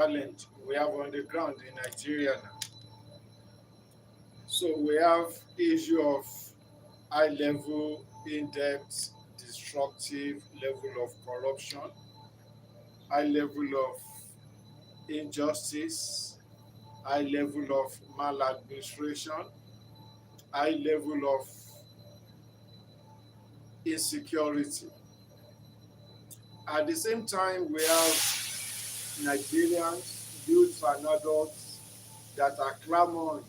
challenge we have on the ground in Nigeria now. So we have issue of high level, in-depth, destructive level of corruption, high level of injustice, high level of maladministration, high level of insecurity. At the same time, we have Nigerians, youths and adults that are clamoring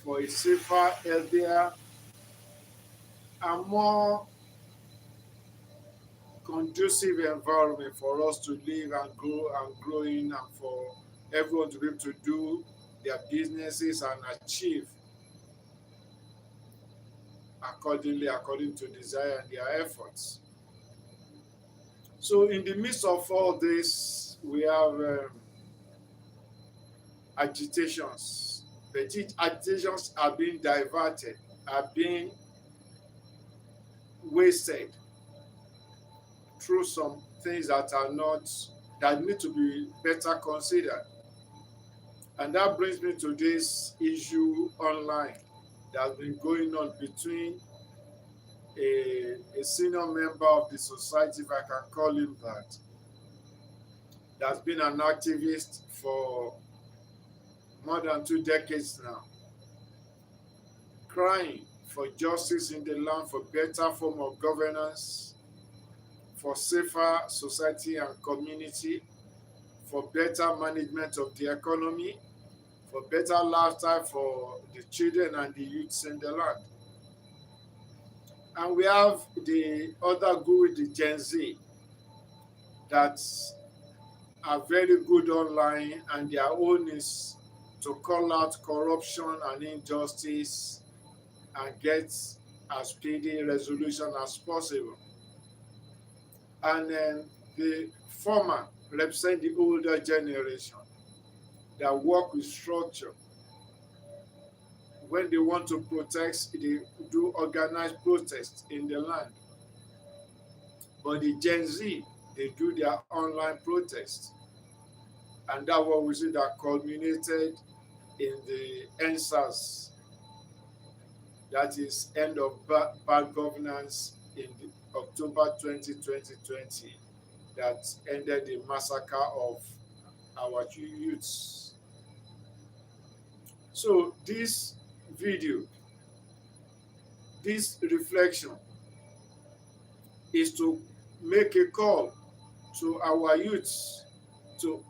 for a safer, healthier, and more conducive environment for us to live and grow in, and for everyone to be able to do their businesses and achieve accordingly, according to desire and their efforts. So, in the midst of all this, we have agitations. But each agitations are being diverted, are being wasted through some things that are not, that need to be better considered. And that brings me to this issue online that has been going on between a senior member of the society, if I can call him that, that's been an activist for more than 2 decades now, crying for justice in the land, for better form of governance, for safer society and community, for better management of the economy, for better lifestyle for the children and the youths in the land. And we have the other group, the Gen Z, that are very good online, and their own is to call out corruption and injustice and get as speedy resolution as possible. And then the former represent the older generation that work with structure. When they want to protest, they do organized protests in the land. But the Gen Z, they do their online protests. And that what we see that culminated in the NSAS, that is end of bad governance in October 2020, that ended the massacre of our youths. So this video, this reflection is to make a call to our youths, to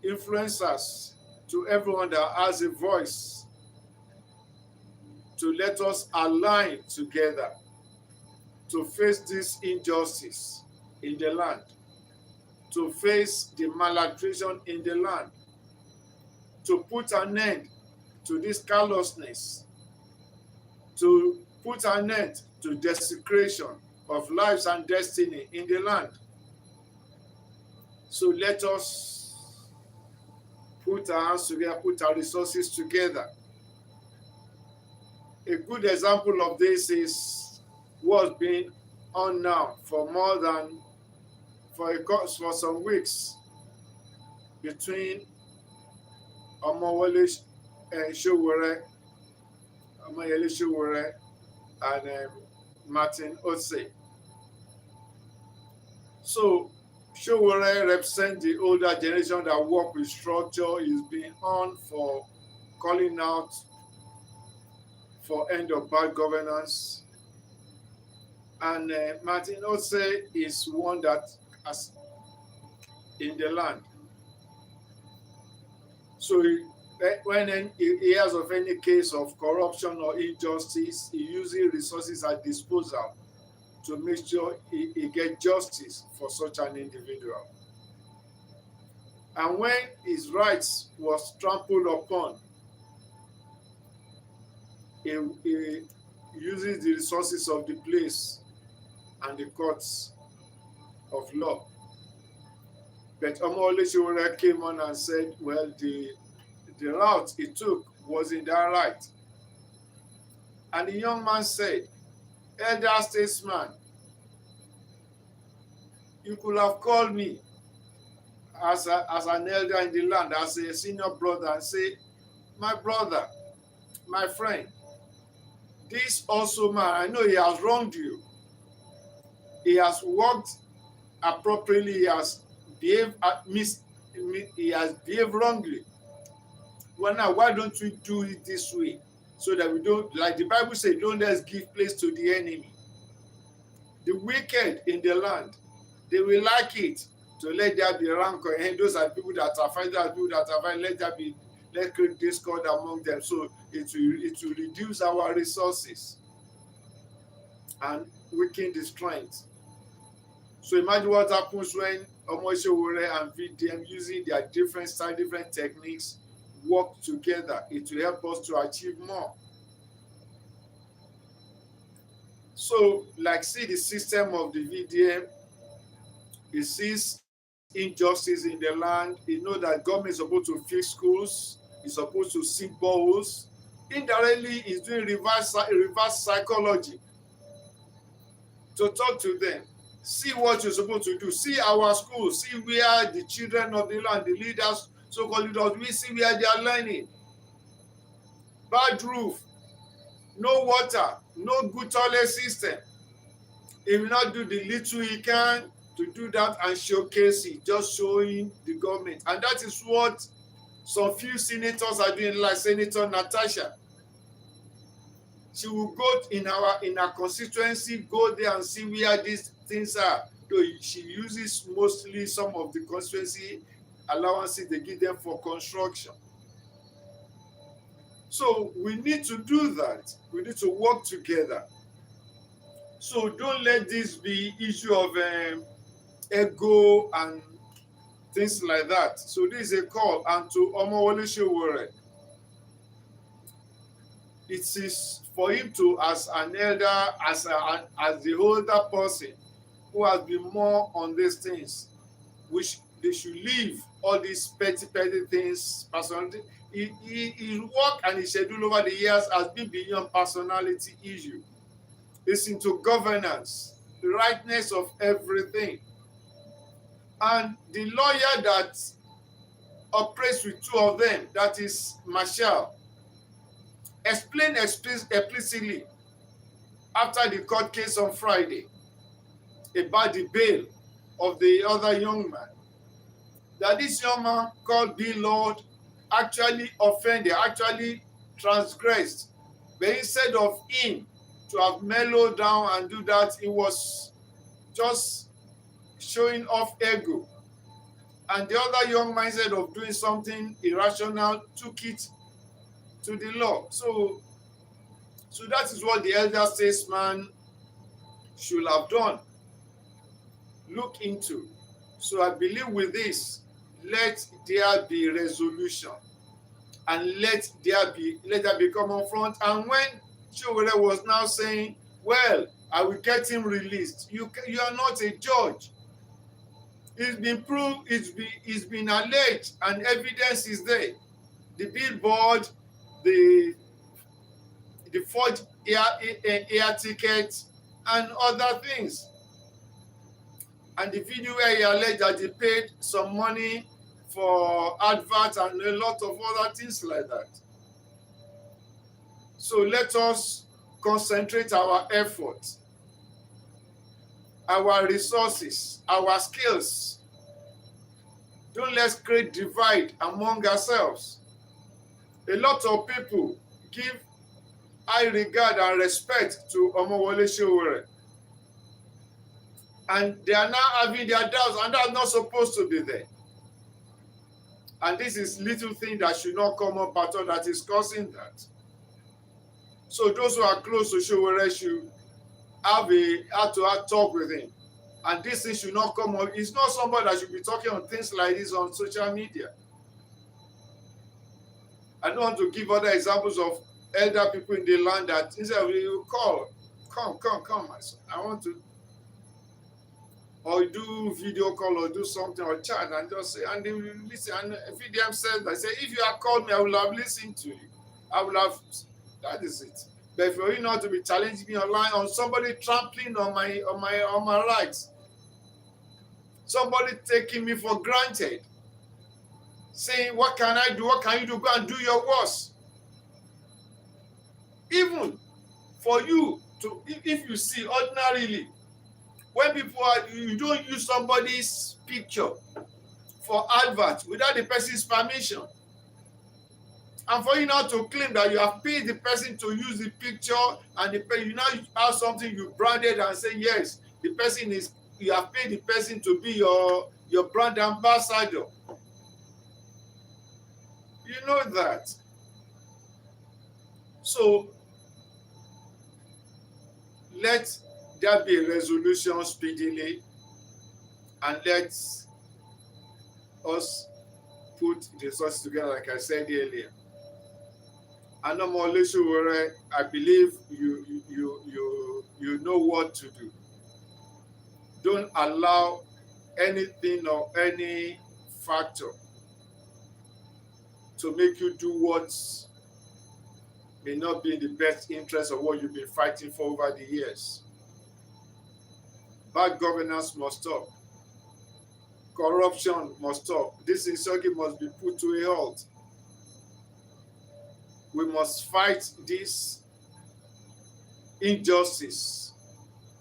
influencers, to everyone that has a voice, to let us align together to face this injustice in the land, to face the malnutrition in the land, to put an end to this callousness, to put an end to desecration of lives and destiny in the land. So let us put our hands together, put our resources together. A good example of this is what's been on now for more than for some weeks between Omoyele Sowore and Martin Otse. So Sowore represents the older generation that work with structure. He's been on for calling out for end of bad governance. And Martin Otse is one that has in the land. So when he hears of any case of corruption or injustice, he uses resources at disposal to make sure he gets justice for such an individual. And when his rights was trampled upon, he uses the resources of the place and the courts of law. But Omoyele Sowore came on and said, well, the route he took wasn't that right. And the young man said, elder statesman, you could have called me. as an elder in the land, as a senior brother, and say, my brother, my friend, this also man, I know he has wronged you. He has worked appropriately. He has behaved he has behaved wrongly. Well, now why don't we do it this way, so that we don't, like the Bible says, don't let's give place to the enemy. The wicked in the land, they will like it to let there be rancor. And those are people that are fighting, let's create discord among them. So it will reduce our resources and weaken the strength. So imagine what happens when Omoyele Sowore and VDM, using their different style, different techniques, work together. It will help us to achieve more. So, like, see the system of the VDM, it sees injustice in the land. It knows that government is supposed to fix schools, it's supposed to sink boreholes. Indirectly, it's doing reverse psychology to talk to them. See what you're supposed to do. See our schools. See where the children of the land, the leaders, so-called leaders, we see where they are learning. Bad roof, no water, no good toilet system. He will not do the little he can to do that and showcase it, just showing the government. And that is what some few senators are doing, like Senator Natasha. She will go in our constituency, go there and see where these things are. Though she uses mostly some of the constituency allowances they give them for construction. So we need to do that. We need to work together. So don't let this be issue of ego and things like that. So this is a call. And to Omoyele Sowore, it is for him to, as an elder, as the older person who has been more on these things, which they should leave all these petty things, personality. His work and his schedule over the years has been beyond personality issue. It's into governance, the rightness of everything. And the lawyer that operates with two of them, that is Marshall, explained explicitly after the court case on Friday about the bail of the other young man, that this young man called Bill Lord actually offended, actually transgressed. But instead of him to have mellowed down and do that, he was just showing off ego. And the other young man, instead of doing something irrational, took it to the law. So that is what the elder statesman should have done. Look into. So I believe with this, let there be resolution, and let there be common front. And when Sowore was now saying, well, I will get him released, you are not a judge. It's been proved, it's been alleged, and evidence is there. The billboard, the forged air ticket, and other things. And the video where he alleged that he paid some money for adverts and a lot of other things like that. So let us concentrate our efforts, our resources, our skills. Don't let's create divide among ourselves. A lot of people give high regard and respect to Omoyele Sowore, and they are now having their doubts, and that's not supposed to be there. And this is little thing that should not come up at all that is causing that. So those who are close to Sowore should have to talk with him. And this thing should not come up. It's not somebody that should be talking on things like this on social media. I don't want to give other examples of elder people in the land that instead of you call, come, my son, I want to, or do video call or do something or chat and just say, and they will listen. And VDM said, I say, if you had called me, I would have listened to you. I would have, that is it. But for you not to be challenging me online on somebody trampling on my rights. somebody taking me for granted, saying, what can I do? What can you do? Go and do your worst. Even for you to, if you see ordinarily, when people are, you don't use somebody's picture for advert without the person's permission. And for you now to claim that you have paid the person to use the picture, and you now have something you branded and say, yes, the person is, you have paid the person to be your brand ambassador. You know that. So let there be a resolution speedily, and let us put the resources together, like I said earlier. And Omoyele Sowore, I believe you know what to do. Don't allow anything or any factor to make you do what may not be in the best interest of what you've been fighting for over the years. Bad governance must stop. Corruption must stop. This insecurity must be put to a halt. We must fight this injustice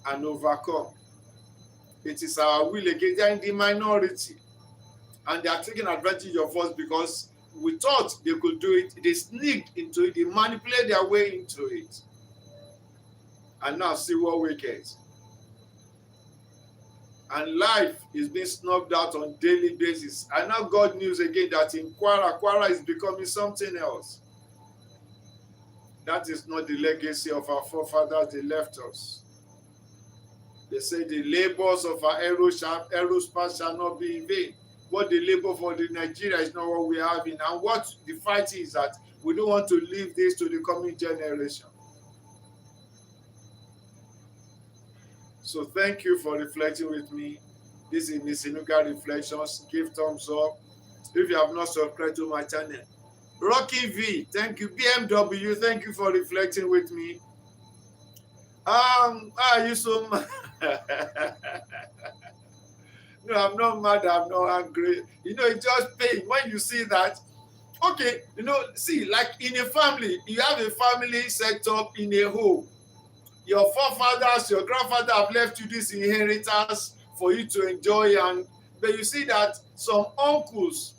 and overcome. It is our will against. They are in the minority, and they are taking advantage of us because we thought they could do it. They sneaked into it. They manipulated their way into it. And now see what we get. And life is being snubbed out on a daily basis. I now got news again that in Kwara is becoming something else. That is not the legacy of our forefathers. They left us. They say the labors of our aerospace shall not be in vain. What they labor for the Nigeria is not what we are having. And what the fight is that we don't want to leave this to the coming generation. So thank you for reflecting with me. This is Miss Inuka Reflections. Give thumbs up. If you have not subscribed to my channel. Rocky V, thank you. BMW, thank you for reflecting with me. You so mad? No, I'm not mad. I'm not angry. You know, it's just pain when you see that. Okay, you know, see, like in a family, you have a family set up in a home. Your forefathers, your grandfather have left you this inheritance for you to enjoy, but you see that some uncles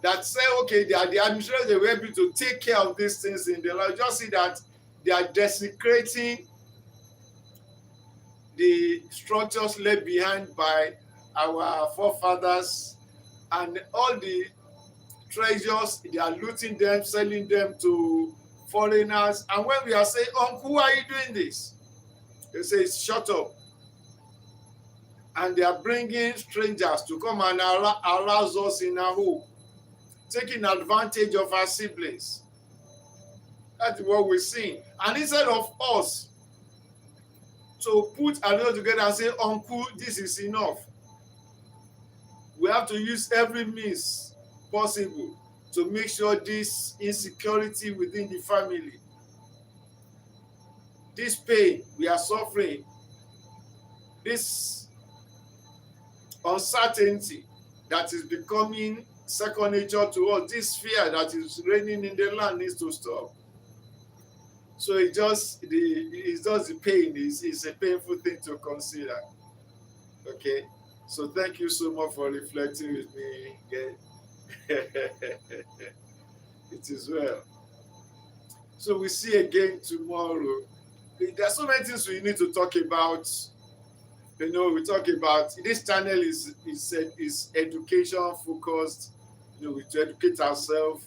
that say, okay, they are the administrators, they were able to take care of these things in their life. Just see that they are desecrating the structures left behind by our forefathers, and all the treasures, they are looting them, selling them to foreigners. And when we are saying, uncle, why are you doing this? They say, shut up. And they are bringing strangers to come and arouse us in our home, taking advantage of our siblings. That's what we're seeing. And instead of us to put our hands together and say, uncle, this is enough, we have to use every means possible to make sure this insecurity within the family, this pain we are suffering, this uncertainty that is becoming second nature to us, this fear that is reigning in the land needs to stop. So it's just the pain. It's a painful thing to consider. Okay, so thank you so much for reflecting with me again. It is well. So we see again tomorrow. There are so many things we need to talk about. You know, we talk about this channel is education focused. You know, we to educate ourselves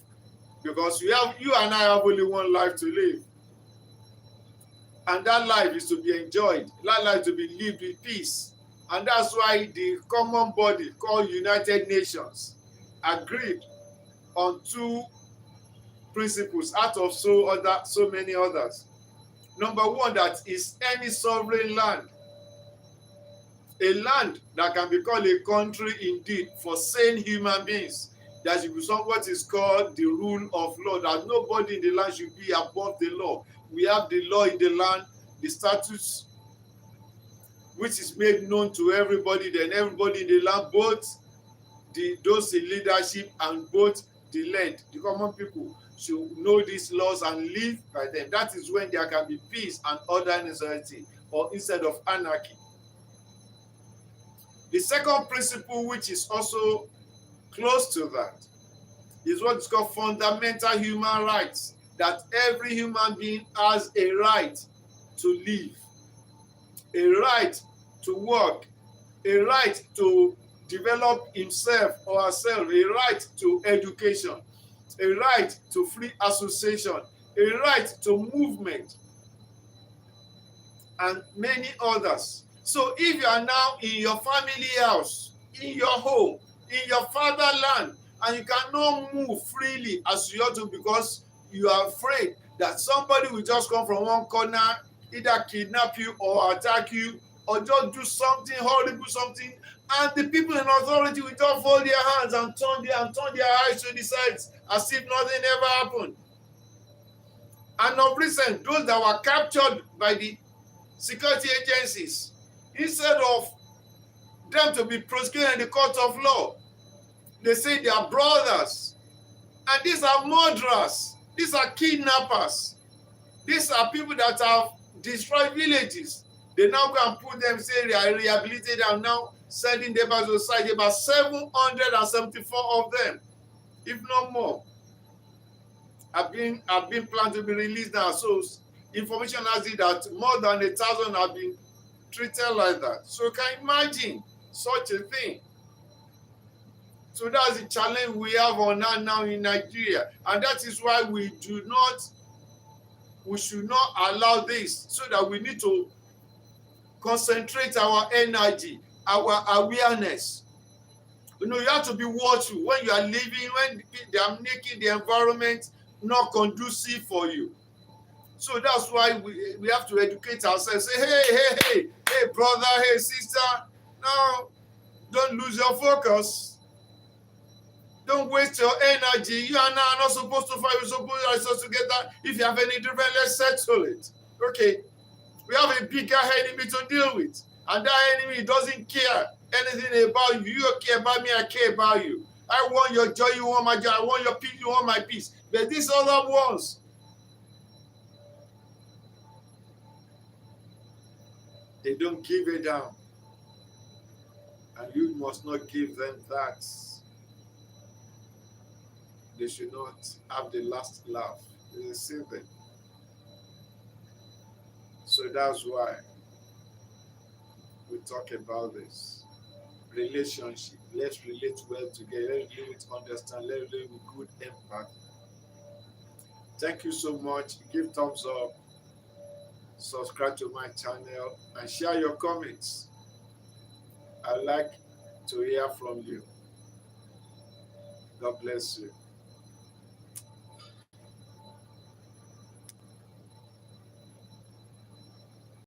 because you and I have only one life to live, and that life is to be enjoyed. That life to be lived with peace, and that's why the common body called United Nations agreed on 2 principles out of so many others. Number 1, that is any sovereign land, a land that can be called a country indeed for sane human beings, there should be what is called the rule of law, that nobody in the land should be above the law. We have the law in the land, the statutes which is made known to everybody, then everybody in the land, both those in leadership and both the led, the common people, should know these laws and live by them. That is when there can be peace and order in society, or instead of anarchy. The second principle, which is also close to that, is what is called fundamental human rights, that every human being has a right to live, a right to work, a right to develop himself or herself, a right to education, a right to free association, a right to movement, and many others. So if you are now in your family house, in your home, in your fatherland, and you cannot move freely as you ought to because you are afraid that somebody will just come from one corner, either kidnap you or attack you, or just do something horrible, something, and the people in authority will just fold their hands and turn their eyes to the sides as if nothing ever happened. And of recent, those that were captured by the security agencies, instead of them to be prosecuted in the court of law, they say they are brothers. And these are murderers. These are kidnappers. These are people that have destroyed villages. They now go and put them, say they are rehabilitated and now sending them back to society. About 774 of them, if not more, have been planned to be released now. So information has it that more than 1,000 have been treated like that. So can you imagine such a thing? So that's the challenge we have on hand now in Nigeria. And that is why we should not allow this, so that we need to concentrate our energy, our awareness. You know, you have to be watchful when you are living, when they are making the environment not conducive for you. So that's why we have to educate ourselves. Say, hey, brother, hey, sister, no, don't lose your focus. Don't waste your energy. You and I are not supposed to fight. We're supposed to resource together. If you have any different, let's settle it. Okay. We have a bigger enemy to deal with. And that enemy doesn't care anything about you. You care about me, I care about you. I want your joy, you want my joy. I want your peace, you want my peace. But these other ones, they don't give it down. And you must not give them that. They should not have the last laugh. They say that. So that's why we talk about this. Relationship. Let's relate well together. Let's live with understanding. Let's live with good empathy. Thank you so much. Give thumbs up. Subscribe to my channel and share your comments. I'd like to hear from you. God bless you.